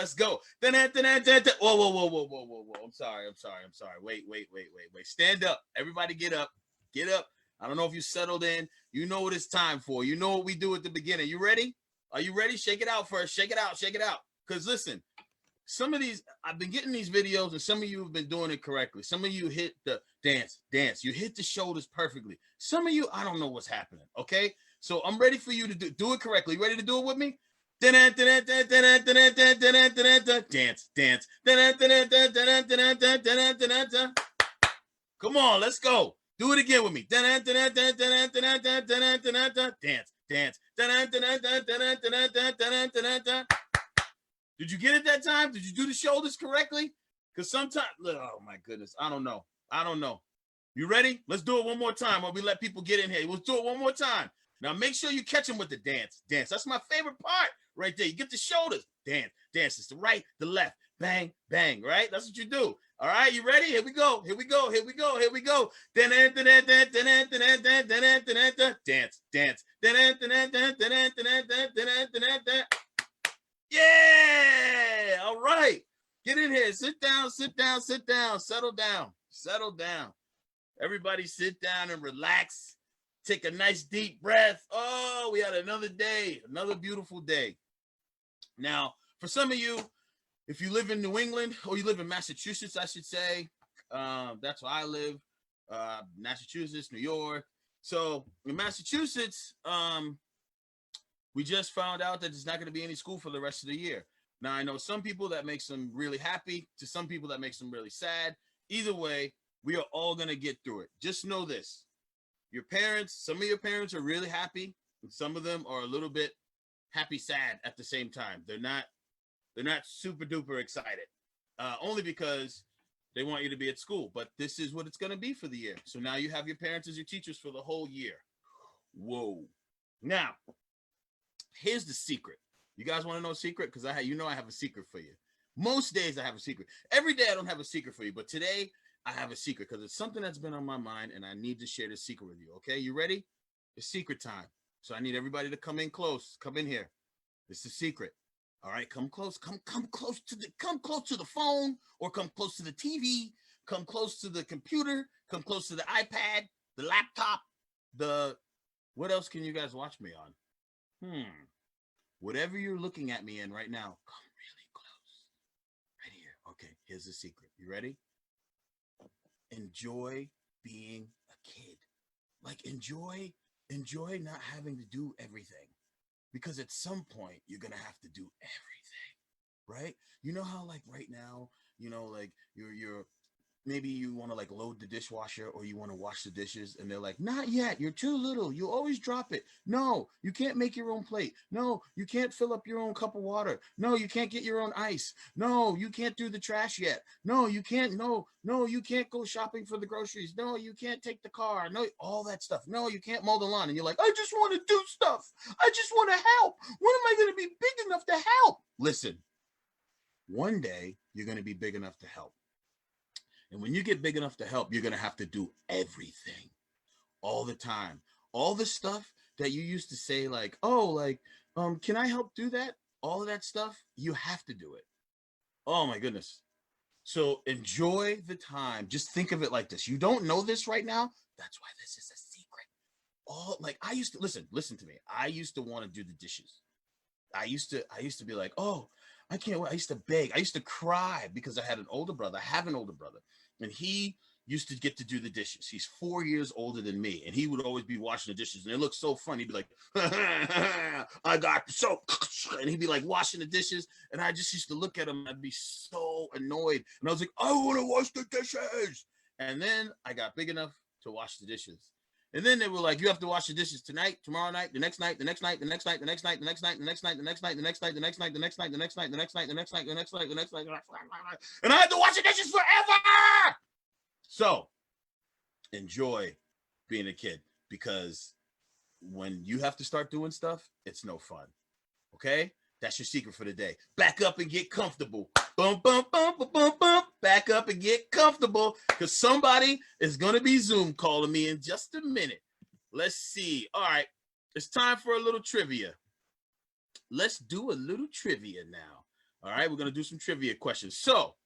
Let's go. Whoa, whoa, whoa, whoa, whoa, whoa, whoa. I'm sorry. Wait. Stand up. Everybody get up. Get up. I don't know if you settled in. You know what it's time for. You know what we do at the beginning. You ready? Are you ready? Shake it out first. Shake it out. Because listen, some of these, I've been getting these videos and some of you have been doing it correctly. Some of you hit the dance. You hit the shoulders perfectly. Some of you, I don't know what's happening. Okay. So I'm ready for you to do it correctly. You ready to do it with me? Dance. Come on, let's go. Do it again with me. Dance. Did you get it that time? Did you do the shoulders correctly? Because sometimes, oh my goodness, I don't know. You ready? Let's do it one more time while we let people get in here. Let's do it one more time. Now make sure you catch them with the dance. That's my favorite part right there. You get the shoulders. Dance. It's the right, the left. Bang, bang, right? That's what you do. All right, you ready? Here we go. Dance. Yeah! All right. Get in here. Sit down. Settle down. Everybody sit down and relax. Take a nice deep breath. Oh, we had another day, another beautiful day. Now, for some of you, if you live in New England or you live in Massachusetts, I should say, that's where I live, Massachusetts, New York. So in Massachusetts, we just found out that there's not going to be any school for the rest of the year. Now, I know some people that makes them really happy, to some people that makes them really sad. Either way, we are all going to get through it. Just know this. Some of your parents are really happy, and some of them are a little bit happy, sad at the same time. They're not super duper excited, only because they want you to be at school. But this is what it's going to be for the year. So now you have your parents as your teachers for the whole year. Whoa. Now, here's the secret. You guys want to know a secret? Because I have a secret for you. Most days I have a secret. Every day I don't have a secret for you, but today I have a secret because it's something that's been on my mind and I need to share the secret with you. Okay, you ready? It's secret time. So I need everybody to come in close. Come in here. It's the secret. All right, come close. Come close to the phone, or come close to the TV. Come close to the computer. Come close to the iPad, the laptop, what else can you guys watch me on? Whatever you're looking at me in right now, come really close. Right here. Okay, here's the secret. You ready? Enjoy being a kid. Like enjoy not having to do everything. Because at some point you're gonna have to do everything. Right? You know how like right now, like you're maybe you want to like load the dishwasher or you want to wash the dishes and they're like, not yet, you're too little, you always drop it. No, you can't make your own plate. No, you can't fill up your own cup of water. No, you can't get your own ice. No, you can't do the trash yet. No, you can't. No, you can't go shopping for the groceries. No, you can't take the car. No, all that stuff. No, you can't mow the lawn. And you're like, I just want to do stuff. I just want to help. When am I going to be big enough to help? Listen, one day you're going to be big enough to help. And when you get big enough to help, you're going to have to do everything all the time. All the stuff that you used to say like, can I help do that? All of that stuff, you have to do it. Oh my goodness. So enjoy the time. Just think of it like this. You don't know this right now. That's why this is a secret. I used to listen to me. I used to want to do the dishes. I used to be like, oh, I can't wait. I used to beg. I used to cry because I had an older brother. I have an older brother. And he used to get to do the dishes. He's 4 years older than me. And he would always be washing the dishes. And it looked so fun. He'd be like, I got soap. And he'd be like washing the dishes. And I just used to look at him. And I'd be so annoyed. And I was like, I want to wash the dishes. And then I got big enough to wash the dishes. And then they were like, you have to wash the dishes tonight, tomorrow night, the next night, the next night, the next night, the next night, the next night, the next night, the next night, the next night, the next night, the next night, the next night, the next night, the next night, the next night, the next night, the next night, and I had to wash the dishes forever. So enjoy being a kid, because when you have to start doing stuff, it's no fun. Okay? That's your secret for the day. Back up and get comfortable. Bum, bum, bum, bum, bum, bum. Back up and get comfortable, because somebody is going to be Zoom calling me in just a minute. Let's see. All right. It's time for a little trivia. Let's do a little trivia now. All right, we're going to do some trivia questions. So,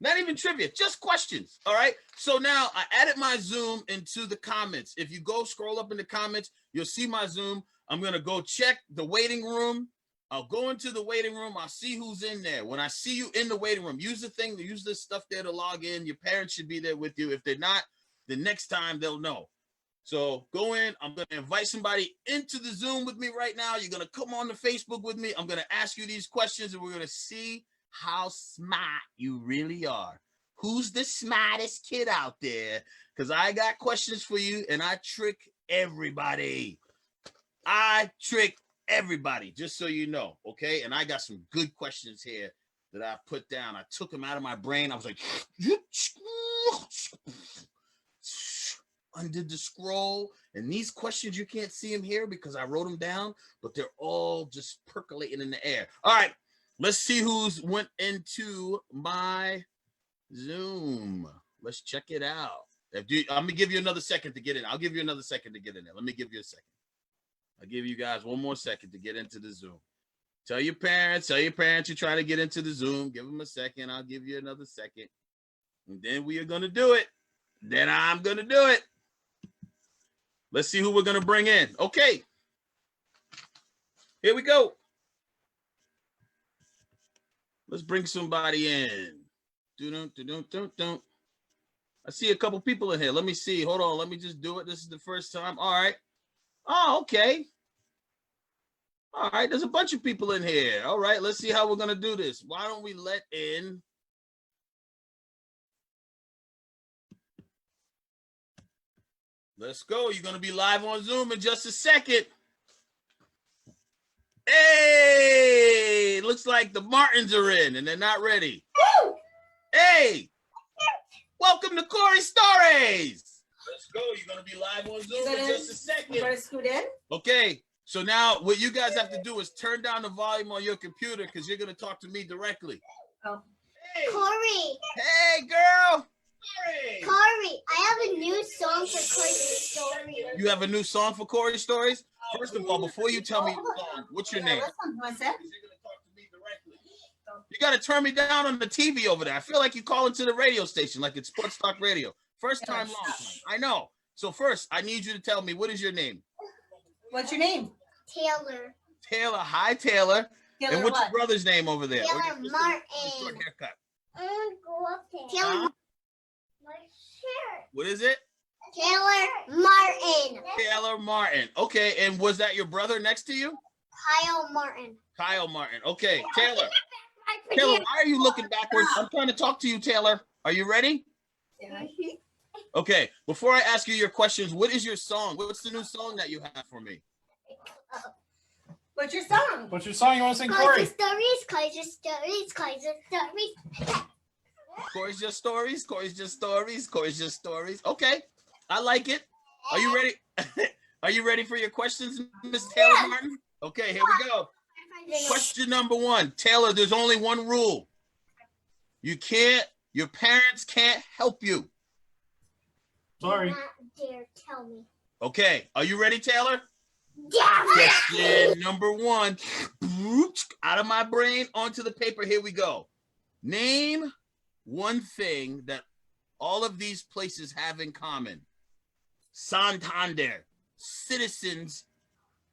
not even trivia, just questions. All right. So now I added my Zoom into the comments. If you go scroll up in the comments, you'll see my Zoom. I'm going to go check the waiting room. I'll go into the waiting room. I'll see who's in there. When I see you in the waiting room, use the thing, use this stuff there to log in. Your parents should be there with you. If they're not, the next time they'll know. So go in. I'm going to invite somebody into the Zoom with me right now. You're going to come on the Facebook with me. I'm going to ask you these questions and we're going to see how smart you really are. Who's the smartest kid out there? Because I got questions for you and I trick everybody. I trick everybody, just so you know, okay? And I got some good questions here that I put down. I took them out of my brain. I was like, undid the scroll. And these questions, you can't see them here because I wrote them down, but they're all just percolating in the air. All right. Let's see who's went into my Zoom. Let's check it out. I'm going to give you another second to get in. I'll give you another second to get in there. Let me give you a second. I'll give you guys one more second to get into the Zoom. Tell your parents you're trying to get into the Zoom. Give them a second. I'll give you another second. And then we are going to do it. Then I'm going to do it. Let's see who we're going to bring in. Okay. Here we go. Let's bring somebody in. I see a couple people in here. Let me see. Hold on. Let me just do it. This is the first time. All right. Oh, okay. All right. There's a bunch of people in here. All right. Let's see how we're going to do this. Why don't we let in? Let's go. You're going to be live on Zoom in just a second. Hey, looks like the Martins are in and they're not ready. Hey, welcome to Corey Stories. Let's go. You're going to be live on Zoom in just a second. Okay, so now what you guys have to do is turn down the volume on your computer because you're going to talk to me directly. Oh. Hey. Corey. Hey, girl. Corey, I have a new song for Corey Stories. You have a new song for Corey Stories? First of all, before you tell me your song, what's your name? You got to turn me down on the TV over there. I feel like you call into the radio station, like it's Sports Talk Radio. First time, long time. I know. So first, I need you to tell me, what is your name? What's your name? Taylor. Taylor. Hi, Taylor. Taylor and what's what? your brother's name over there? Taylor Martin. Short haircut. I want to go up there. Taylor. My shirt. What is it? Taylor Martin. Taylor Martin. Okay, and was that your brother next to you? Kyle Martin. Kyle Martin. Okay, Taylor. Taylor, why are you looking backwards? I'm trying to talk to you, Taylor. Are you ready? Yeah. Okay, before I ask you your questions, what is your song? What's the new song that you have for me? What's your song? What's your song you want to sing, Corey? Corey's Stories. Corey's Just Stories. Corey's Just Stories. Corey's Just Stories. Okay, I like it. Are you ready? Are you ready for your questions, Miss Taylor Martin? Okay, here we go. Question number one. Taylor, there's only one rule. Your parents can't help you. Sorry. Do not dare tell me. Okay, are you ready, Taylor? Yeah. Question number one. Out of my brain, onto the paper. Here we go. Name one thing that all of these places have in common. Santander, Citizens,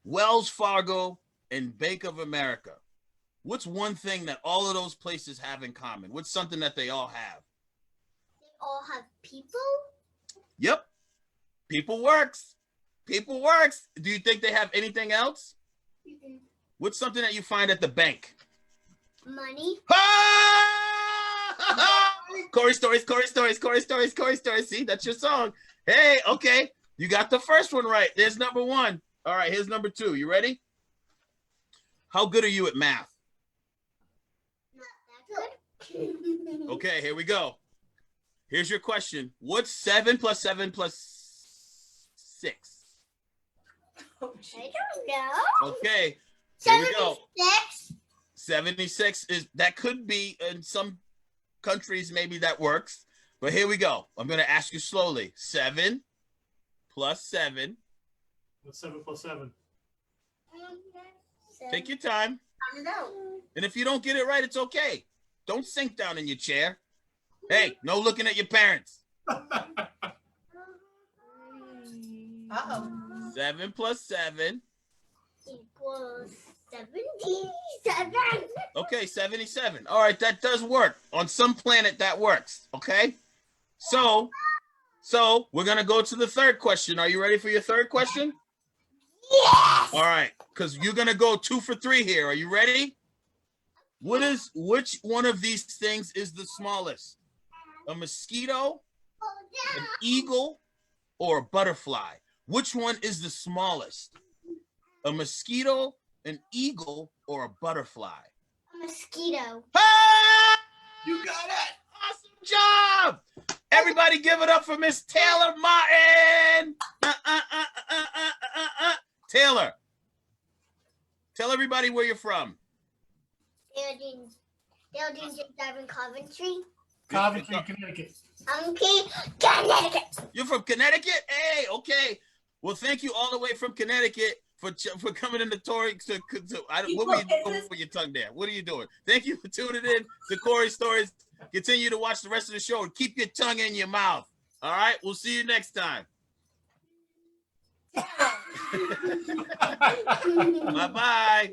Wells Fargo, and Bank of America. What's one thing that all of those places have in common? What's something that they all have? They all have people? Yep. People works. People works. Do you think they have anything else? Mm-mm. What's something that you find at the bank? Money. Corey Stories, Corey Stories, Corey Stories, Corey Stories. See, that's your song. Hey, okay. You got the first one right. There's number one. All right, here's number two. You ready? How good are you at math? Not that good. Okay, here we go. Here's your question. What's 7 plus 7 plus 6? I don't know. Okay, here we go. 76. 76 is, that could be in some countries, maybe that works. But here we go. I'm going to ask you slowly. 7 plus 7. What's 7 plus 7? Take your time. Count it out. And if you don't get it right, it's okay. Don't sink down in your chair. Hey, no looking at your parents. Uh-oh. 7 plus 7. Equals 77. Okay, 77. All right, that does work. On some planet, that works. Okay? So we're going to go to the third question. Are you ready for your third question? Yes. All right, because you're going to go 2 for 3 here. Are you ready? Which one of these things is the smallest? A mosquito, an eagle, or a butterfly? Which one is the smallest? A mosquito, an eagle, or a butterfly? A mosquito. Ah! You got it. Awesome job! Everybody give it up for Miss Taylor Martin! Taylor, tell everybody where you're from. Building just in Coventry. Coventry, Connecticut. Okay, Connecticut. You're from Connecticut? Hey, okay. Well, thank you all the way from Connecticut for coming in the Tory. What were you doing with your tongue there? What are you doing? Thank you for tuning in to Corey Stories. Continue to watch the rest of the show and keep your tongue in your mouth. All right, we'll see you next time. Bye-bye.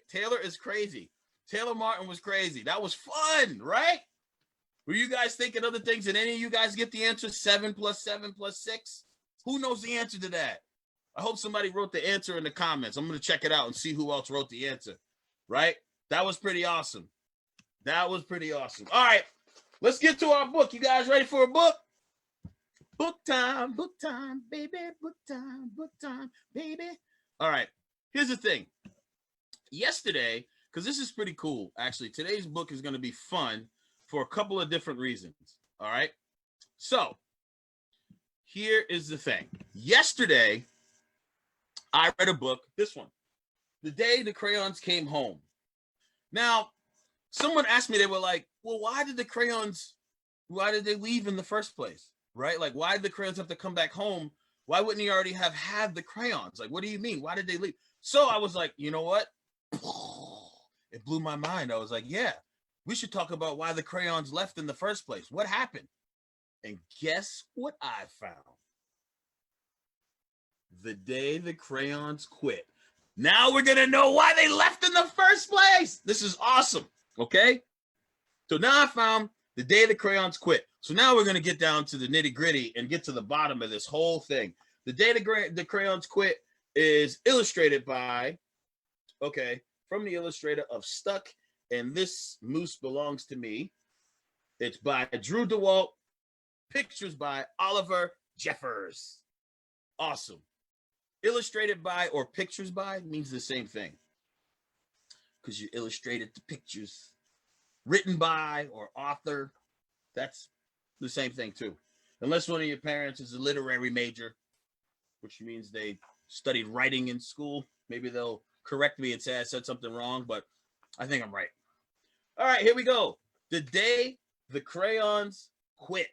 Taylor is crazy. Taylor Martin was crazy. That was fun, right? Were you guys thinking other things? Did any of you guys get the answer? 7 plus 7 plus 6? Who knows the answer to that? I hope somebody wrote the answer in the comments. I'm going to check it out and see who else wrote the answer, right? That was pretty awesome. That was pretty awesome. All right, let's get to our book. You guys ready for a book? Book time, baby, book time, baby. All right, here's the thing. Yesterday, because this is pretty cool, actually, today's book is going to be fun for a couple of different reasons. All right, so here is the thing. Yesterday, I read a book, this one, The Day the Crayons Came Home. Now, someone asked me, they were like, well, why did they leave in the first place? Right? Like, why did the crayons have to come back home? Why wouldn't he already have had the crayons? Like, what do you mean? Why did they leave? So I was like, you know what? It blew my mind. I was like, yeah, we should talk about why the crayons left in the first place. What happened? And guess what I found? The day the crayons quit. Now we're going to know why they left in the first place. This is awesome. Okay? So now I found the day the crayons quit. So now we're going to get down to the nitty gritty and get to the bottom of this whole thing. The day the crayons quit is illustrated by, from the illustrator of Stuck, and This Moose Belongs to Me. It's by Drew DeWalt. Pictures by Oliver Jeffers. Awesome. Illustrated by or pictures by means the same thing, because you illustrated the pictures. Written by or author, that's the same thing too. Unless one of your parents is a literary major, which means they studied writing in school. Maybe they'll correct me and say I said something wrong, but I think I'm right. All right, here we go. The day the crayons quit.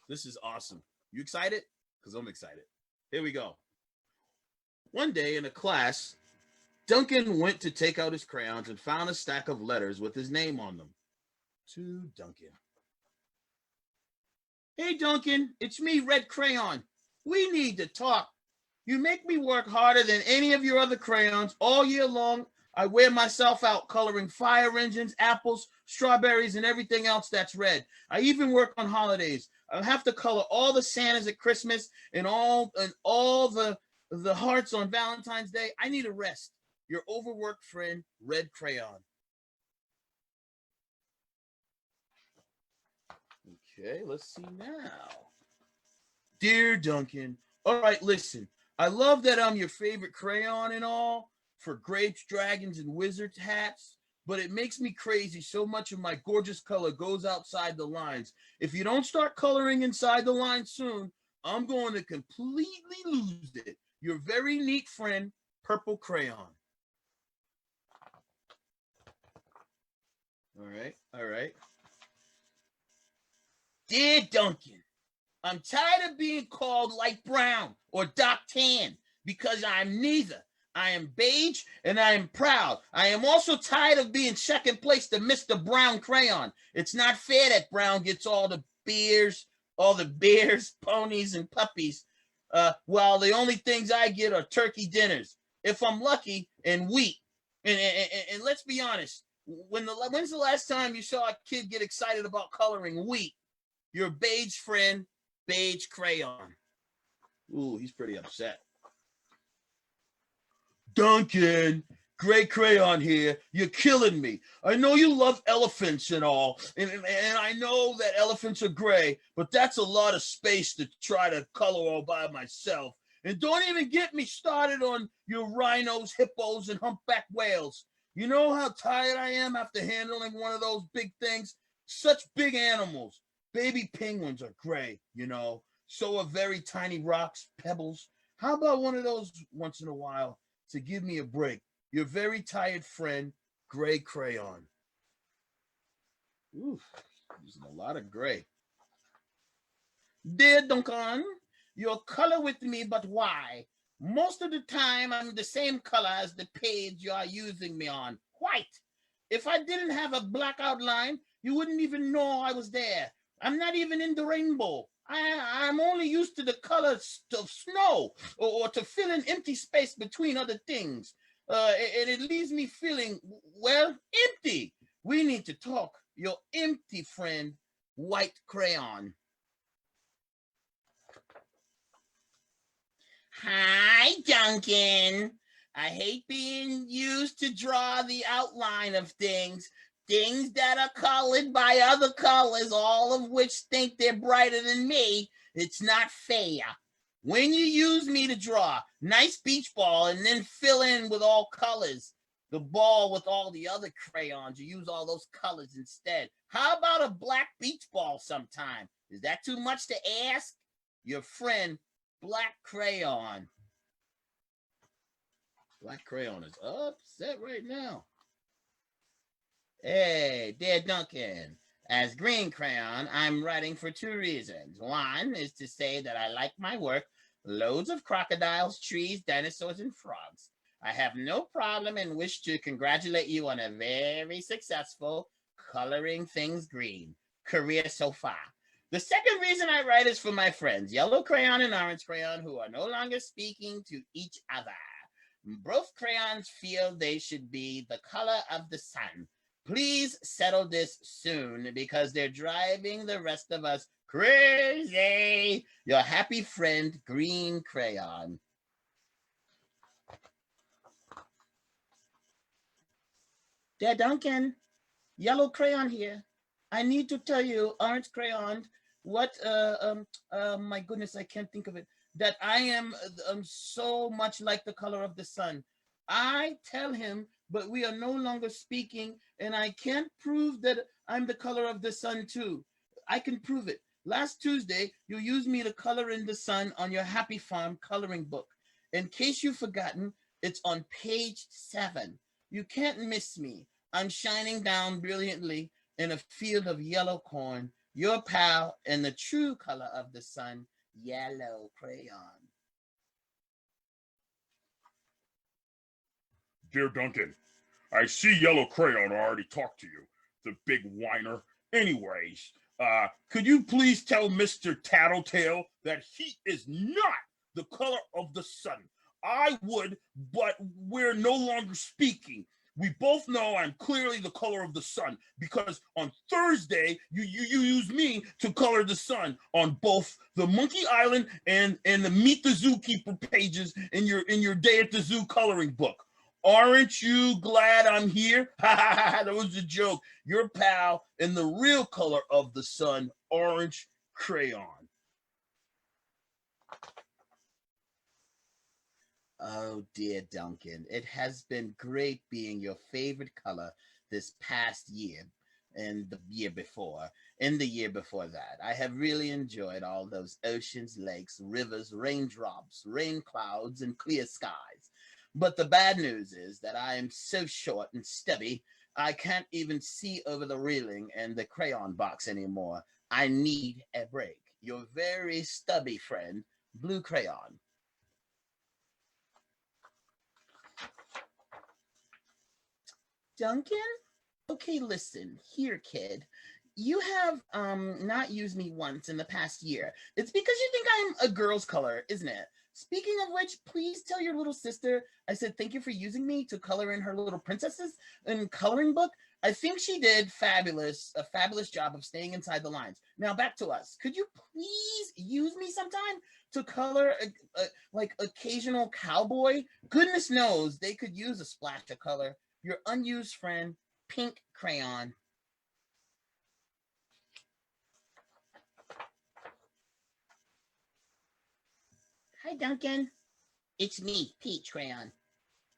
This is awesome. You excited? Because I'm excited. Here we go. One day in a class, Duncan went to take out his crayons and found a stack of letters with his name on them. To Duncan. Hey, Duncan, it's me, Red Crayon. We need to talk. You make me work harder than any of your other crayons all year long. I wear myself out coloring fire engines, apples, strawberries, and everything else that's red. I even work on holidays. I have to color all the Santas at Christmas and all the hearts on Valentine's Day. I need a rest. Your overworked friend, Red Crayon. Okay, let's see now. Dear Duncan, all right, listen. I love that I'm your favorite crayon and all for grapes, dragons, and wizards hats, but it makes me crazy. So much of my gorgeous color goes outside the lines. If you don't start coloring inside the lines soon, I'm going to completely lose it. Your very neat friend, Purple Crayon. All right. Dear Duncan, I'm tired of being called light brown or dark tan. because I'm neither. I am beige and I am proud. I am also tired of being second place to Mr. Brown Crayon. It's not fair that Brown gets all the bears, ponies, and puppies, while the only things I get are turkey dinners, if I'm lucky, and wheat. And let's be honest, when's the last time you saw a kid get excited about coloring wheat? Your beige friend, Beige Crayon. Ooh, he's pretty upset. Duncan, Gray Crayon here. You're killing me. I know you love elephants and all, and I know that elephants are gray, but that's a lot of space to try to color all by myself. And don't even get me started on your rhinos, hippos, and humpback whales. You know how tired I am after handling one of those big things? Such big animals. Baby penguins are gray, you know. So are very tiny rocks, pebbles. How about one of those once in a while to give me a break? Your very tired friend, Gray Crayon. Ooh, using a lot of gray. Dear Duncan, you're color with me, but why? Most of the time, I'm the same color as the page you are using me on, white. If I didn't have a black outline, you wouldn't even know I was there. I'm not even in the rainbow. I'm only used to the color of snow, or to fill in empty space between other things. And it leaves me feeling, well, empty. We need to talk. Your empty friend, White Crayon. Hi, Duncan. I hate being used to draw the outline of things that are colored by other colors, all of which think they're brighter than me. It's not fair. When you use me to draw, nice beach ball and then fill in with all colors, the ball with all the other crayons, you use all those colors instead. How about a black beach ball sometime? Is that too much to ask? Your friend, Black Crayon. Black Crayon is upset right now. Hey, dear Duncan. As Green Crayon, I'm writing for two reasons. One is to say that I like my work. Loads of crocodiles, trees, dinosaurs, and frogs. I have no problem and wish to congratulate you on a very successful coloring things green career so far. The second reason I write is for my friends, Yellow Crayon and Orange Crayon, who are no longer speaking to each other. Both crayons feel they should be the color of the sun. Please settle this soon because they're driving the rest of us crazy. Your happy friend, Green Crayon. Dear Duncan, Yellow Crayon here. I need to tell you, Orange Crayon, what, my goodness, I can't think of it, that I am so much like the color of the sun. I tell him, but we are no longer speaking, and I can't prove that I'm the color of the sun too. I can prove it. Last Tuesday, you used me to color in the sun on your Happy Farm coloring book. In case you've forgotten, it's on page 7. You can't miss me. I'm shining down brilliantly in a field of yellow corn, your pal in the true color of the sun, Yellow Crayon. Dear Duncan, I see Yellow Crayon already talked to you, the big whiner. Anyways, could you please tell Mr. Tattletale that he is not the color of the sun? I would, but we're no longer speaking. We both know I'm clearly the color of the sun because on Thursday you use me to color the sun on both the Monkey Island and the Meet the Zookeeper pages in your Day at the Zoo coloring book. Aren't you glad I'm here? That was a joke. Your pal in the real color of the sun, Orange Crayon. Oh, dear Duncan, it has been great being your favorite color this past year and the year before and the year before that. I have really enjoyed all those oceans, lakes, rivers, raindrops, rain clouds, and clear skies. But the bad news is that I am so short and stubby, I can't even see over the railing and the crayon box anymore. I need a break. Your very stubby friend, Blue Crayon. Duncan? Okay, listen, here, kid. You have not used me once in the past year. It's because you think I'm a girl's color, isn't it? Speaking of which, please tell your little sister I said thank you for using me to color in her little princesses in coloring book. I think she did a fabulous job of staying inside the lines. Now back to us. Could you please use me sometime to color like occasional cowboy? Goodness knows they could use a splash of color. Your unused friend, Pink Crayon. Hi, Duncan. It's me, Peach Crayon.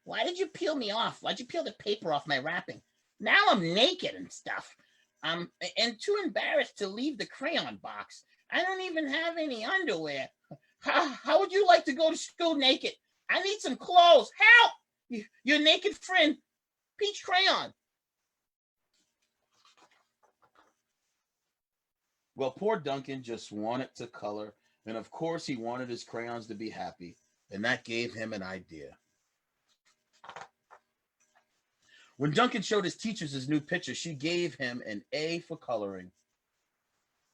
Why did you peel me off? Why'd you peel the paper off my wrapping? Now I'm naked and stuff. And too embarrassed to leave the crayon box. I don't even have any underwear. How would you like to go to school naked? I need some clothes. Help! Your naked friend, Peach Crayon. Well, poor Duncan just wanted to color, and of course he wanted his crayons to be happy, and that gave him an idea. When Duncan showed his teachers his new picture, she gave him an A for coloring.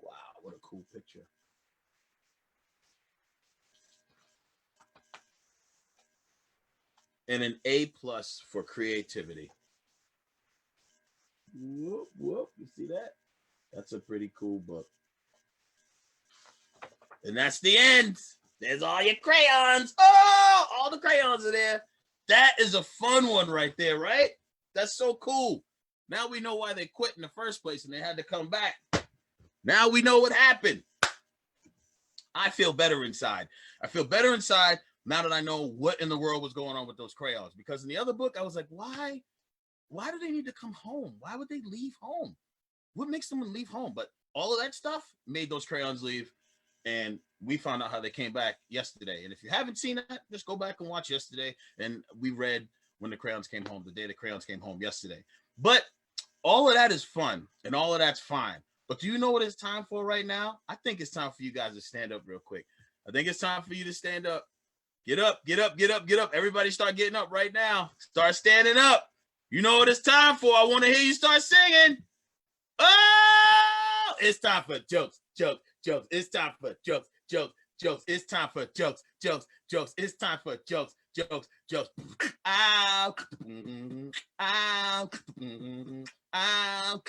Wow, what a cool picture. And an A+ for creativity. Whoop, whoop, you see that? That's a pretty cool book. And that's the end. There's all your crayons. Oh, all the crayons are there. That is a fun one right there, right? That's so cool. Now we know why they quit in the first place and they had to come back. Now we know what happened. I feel better inside. I feel better inside now that I know what in the world was going on with those crayons. Because in the other book, I was like, why? Why do they need to come home? Why would they leave home? What makes someone leave home? But all of that stuff made those crayons leave. And we found out how they came back yesterday. And if you haven't seen that, just go back and watch yesterday. And we read when the crayons came home, the day the crayons came home yesterday. But all of that is fun and all of that's fine. But do you know what it's time for right now? I think it's time for you guys to stand up real quick. I think it's time for you to stand up. Get up, get up, get up, get up. Everybody start getting up right now. Start standing up. You know what it's time for. I want to hear you start singing. Oh, it's time for jokes, jokes, jokes. It's time for jokes, jokes, jokes. It's time for jokes, jokes, jokes. It's time for jokes, jokes, jokes. Ow, ow, ow,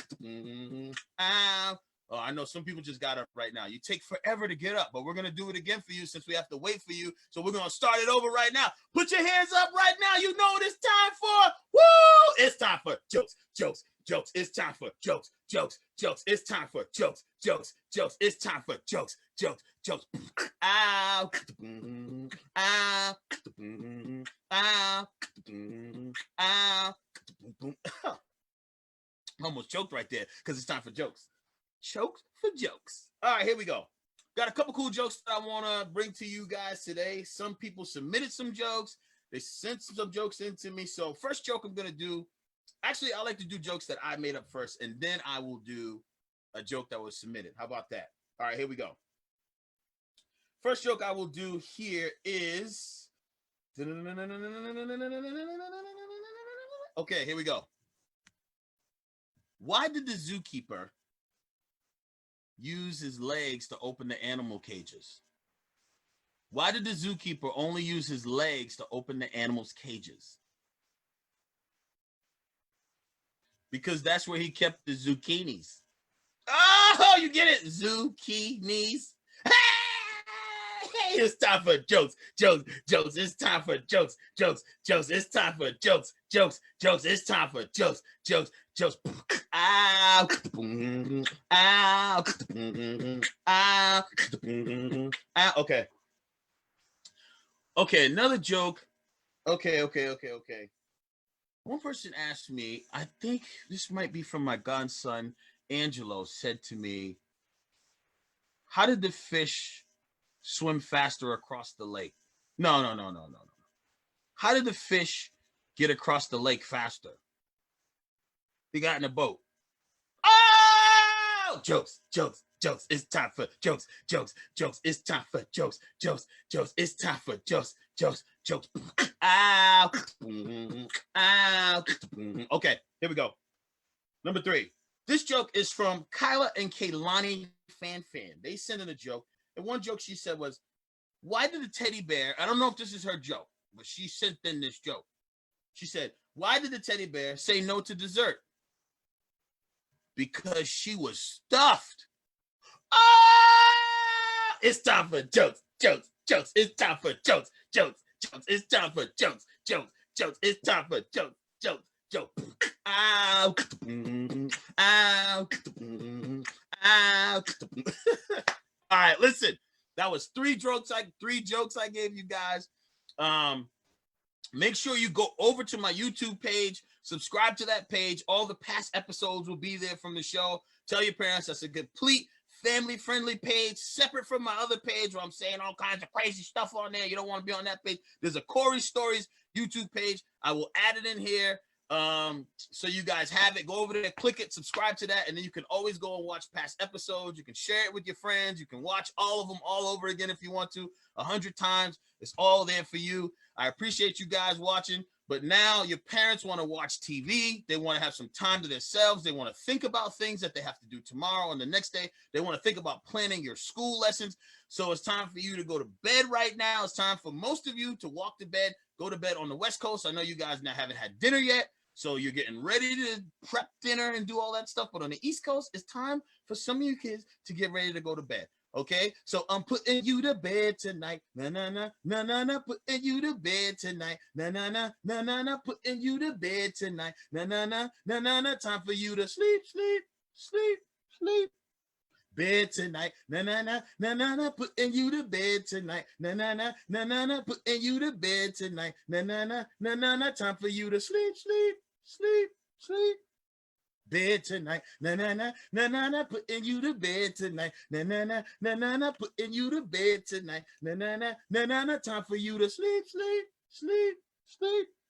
ow. Oh, I know some people just got up right now. You take forever to get up, but we're going to do it again for you since we have to wait for you. So we're going to start it over right now. Put your hands up right now. You know what it's time for. Woo! It's time for jokes, jokes, jokes. It's time for jokes, jokes, jokes. It's time for jokes, jokes, jokes. It's time for jokes, jokes, jokes. Ow, ow, ow, ow. Almost choked right there because it's time for jokes. Choked for jokes. All right, here we go. Got a couple cool jokes that I want to bring to you guys today. Some people submitted some jokes. They sent some jokes into me. So first joke I'm going to do, actually, I like to do jokes that I made up first, and then I will do a joke that was submitted. How about that? All right, here we go. First joke I will do here is... Okay, here we go. Why did the zookeeper use his legs to open the animal cages? Why did the zookeeper only use his legs to open the animals' cages? Because that's where he kept the zucchinis. Oh, you get it? Zucchinis. Hey, it's time for jokes, jokes, jokes. It's time for jokes, jokes, jokes. It's time for jokes, jokes, jokes. It's time for jokes, jokes, jokes. Ow, ow, ow, ow. Okay. Okay, another joke. Okay. One person asked me, I think this might be from my godson, Angelo, said to me, how did the fish swim faster across the lake? No. How did the fish get across the lake faster? He got in a boat. Oh! jokes, jokes, jokes. It's time for jokes, jokes, jokes. It's time for jokes, jokes, jokes. It's time for jokes, jokes, jokes. Ow, ow. Okay, here we go. Number 3. This joke is from Kyla and Kaylani Fan. They sent in a joke, and one joke she said was, "Why did the teddy bear?" I don't know if this is her joke, but she sent in this joke. She said, "Why did the teddy bear say no to dessert?" Because she was stuffed. Ah! It's time for jokes, jokes, jokes. It's time for jokes, jokes, jokes. It's time for jokes, jokes, jokes. It's time for jokes, jokes, jokes. Ow, ow, ow. All right, listen. That was three jokes I gave you guys. Make sure you go over to my YouTube page, subscribe to that page. All the past episodes will be there from the show. Tell your parents that's a complete family-friendly page, separate from my other page where I'm saying all kinds of crazy stuff on there. You don't want to be on that page. There's a Corey Stories YouTube page. I will add it in here so you guys have it. Go over there, click it, subscribe to that, and then you can always go and watch past episodes. You can share it with your friends. You can watch all of them all over again if you want to, 100 times. It's all there for you. I appreciate you guys watching, but now your parents want to watch TV. They want to have some time to themselves. They want to think about things that they have to do tomorrow and the next day. They want to think about planning your school lessons. So it's time for you to go to bed right now. It's time for most of you to walk to bed, go to bed on the West Coast. I know you guys now haven't had dinner yet, so you're getting ready to prep dinner and do all that stuff. But on the East Coast, it's time for some of you kids to get ready to go to bed. Okay, so I'm putting you to bed tonight. Na na na na na na. Putting you to bed tonight. Na na na na na na. Putting you to bed tonight. Na na na na na na. Time for you to sleep, sleep, sleep, sleep. Bed tonight. Na na na na na na. Putting you to bed tonight. Na na na na na na. Putting you to bed tonight. Na na na na na na. Time for you to sleep, sleep, sleep, sleep. Bed tonight, na na na na na na, putting you to bed tonight, na na na na na na, putting you to bed tonight, na na na na na na, time for you to sleep, sleep, sleep, sleep.